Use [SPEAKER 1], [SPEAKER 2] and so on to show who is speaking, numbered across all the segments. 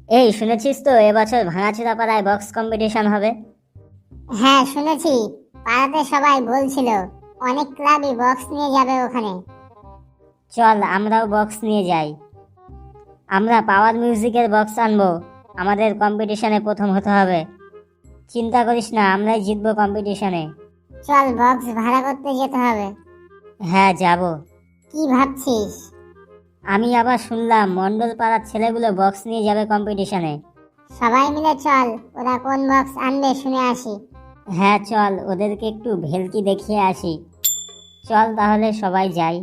[SPEAKER 1] এই শুনেছিস তো এবছর ভাঙাচোরা পাড়ায় বক্স কম্পিটিশন হবে?
[SPEAKER 2] হ্যাঁ শুনেছি, পাড়াতে সবাই বলছিল অনেক ক্লাবই বক্স নিয়ে যাবে ওখানে।
[SPEAKER 1] চল আমরাও বক্স নিয়ে যাই। আমরা পাওয়ার মিউজিকের বক্স আনবো। আমাদের কম্পিটিশনে প্রথম হতে হবে। চিন্তা করিস না, আমরাই জিতবো কম্পিটিশনে।
[SPEAKER 2] চল বক্স ভাড়া করতে যেতে হবে।
[SPEAKER 1] হ্যাঁ যাব।
[SPEAKER 2] কি ভাবছিস?
[SPEAKER 1] আমি আবার শুনলাম মন্ডল পাড়ার ছেলেগুলো বক্স নিয়ে যাবে কম্পিটিশনে।
[SPEAKER 2] সবাই মিলে চল, ওরা কোন বক্স আনবে শুনে আসি।
[SPEAKER 1] হ্যাঁ চল, ওদেরকে একটু ভেলকি দেখিয়ে আসি। চল তাহলে সবাই যাই।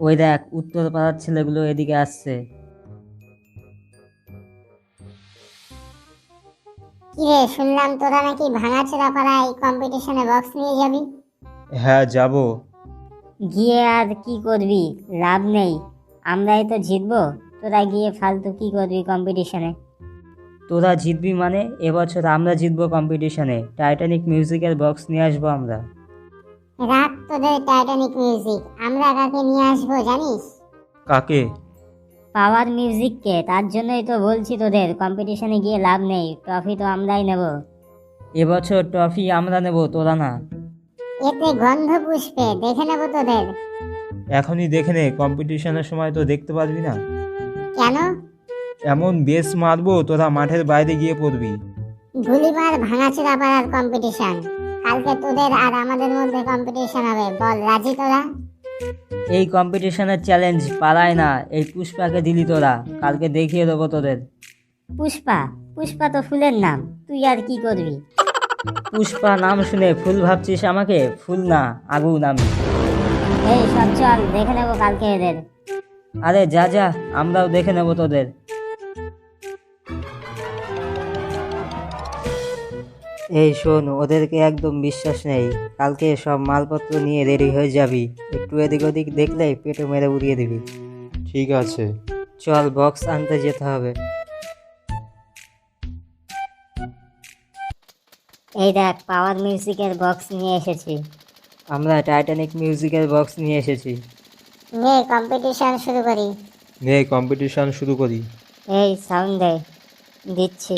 [SPEAKER 1] ওই দেখ, উত্তর পাড়ার ছেলেগুলো এদিকে আসছে।
[SPEAKER 2] কিরে, শুনলাম তোরা নাকি ভাঙাচোরা পাড়ায় কম্পিটিশনে বক্স নিয়ে যাবি।
[SPEAKER 3] হ্যাঁ যাব।
[SPEAKER 1] গিয়ে আর কি করবি? লাভ নেই, আমরাই তো জিতবো। তোরা গিয়ে ফালতু কি করবি কম্পিটিশনে? তোরা জিতবি মানে এবছর আমরা জিতবো কম্পিটিশনে। টাইটানিক মিউজিকের বক্স নিয়ে আসবো আমরা।
[SPEAKER 2] রাখ তোদের টাইটানিক মিউজিক, আমরা কাকে নিয়ে আসবো জানিস?
[SPEAKER 3] কাকে?
[SPEAKER 1] পাওয়ার মিউজিককে। তার জন্যই তো বলছি তোদের কম্পিটিশনে গিয়ে লাভ নেই, ট্রফি তো আমরাই নেব। এবছর ট্রফি আমরা নেব, তোরা না।
[SPEAKER 2] এতে গন্ধ পুষ্পে, দেখে নেবো তোদের।
[SPEAKER 3] এখনই দেখে নে, কম্পিটিশনের সময় তো দেখতে পারবি না।
[SPEAKER 2] কেন?
[SPEAKER 3] এমন বেশ মারবো তোরা মাঠের বাইরে গিয়ে পড়বি।
[SPEAKER 2] ধুলিমার ভাঙাচোরা পাড়ার কম্পিটিশন, কালকে তোদের আর আমাদের মধ্যে কম্পিটিশন হবে, বল রাজি তোরা?
[SPEAKER 1] এই কম্পিটিশনের চ্যালেঞ্জ পালায় না, এই পুষ্পাকে দিলি তোরা, কালকে দেখিয়ে দেবো তোদের। পুষ্পা? পুষ্পা তো ফুলের নাম, তুই আর কি করবি? পুষ্পা নাম শুনে ফুল ভাবছিস আমাকে? ফুল না, আগুন আমি। এই সব চল, দেখে নেবো কালকে এদের। আরে যা যা, আমরাও দেখে নেবো তোদের। এই শোন, ওদেরকে একদম বিশ্বাস নেই। কালকে সব মালপত্র নিয়ে রেডি হয়ে যাবি। একটু এদিক ওদিক দেখলেই পেটে মেরে উড়িয়ে দিবি।
[SPEAKER 3] ঠিক আছে।
[SPEAKER 1] চল বক্স আনতে যেতে হবে। এই দেখ, পাওয়ার মিউজিকের বক্স নিয়ে এসেছি। আমরা টাইটানিক মিউজিকের বক্স নিয়ে এসেছি।
[SPEAKER 2] নে কম্পিটিশন শুরু করি।
[SPEAKER 3] নে কম্পিটিশন শুরু করি।
[SPEAKER 1] এই সাউন্ড দে। দিচ্ছি।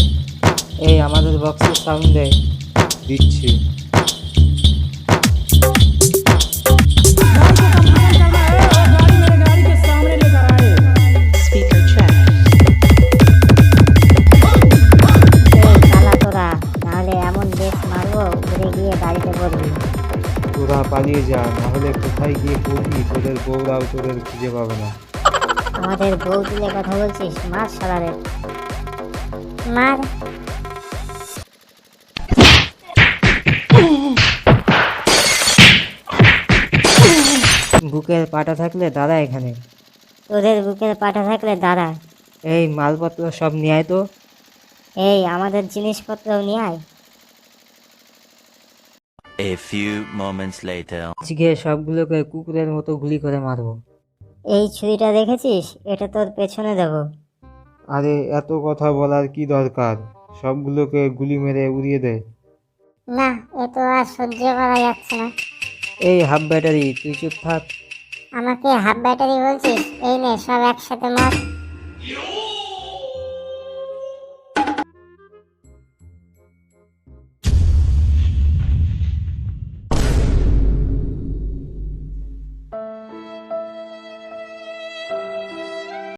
[SPEAKER 1] এই আমাদের বক্সের সাউন্ড দে।
[SPEAKER 3] দিচ্ছি।
[SPEAKER 4] Speaker check.
[SPEAKER 1] এই পালা তোরা, নাহলে এমন বেশ মারবো উড়ে গিয়ে বাড়িতে পড়বি।
[SPEAKER 3] তোরা পালিয়ে যা, নাহলে কোথায় গিয়ে পড়বি তোদের বউরাও তোদের খুঁজে পাবে না।
[SPEAKER 1] আমাদের বউ তুলে কথা বলছিস? মার সালারে, মার। বুকের পাটা থাকলে দাঁড়া এখানে। তোদের বুকের পাটা থাকলে দাঁড়া। এই মালপত্র সব নিয়ে আয় তো। এই আমাদের জিনিসপত্র নিয়ে আয়।
[SPEAKER 5] A few moments later.
[SPEAKER 1] আজকে সবগুলোকে কুকুরের মতো গুলি করে মারবো। এই ছুরিটা দেখেছিস? এটা তোর পেছনে দেবো।
[SPEAKER 3] আরে এত কথা বলার কি দরকার? সবগুলোকে গুলি মেরে উড়িয়ে দে।
[SPEAKER 2] না, এ তো আর সহ্য করা যাচ্ছে না।
[SPEAKER 1] এই হাফ ব্যাটারি, তুই চুপ থাক।
[SPEAKER 2] আমাকে হাফ ব্যাটারি বলছিস? এই নে সব একসাথে মার।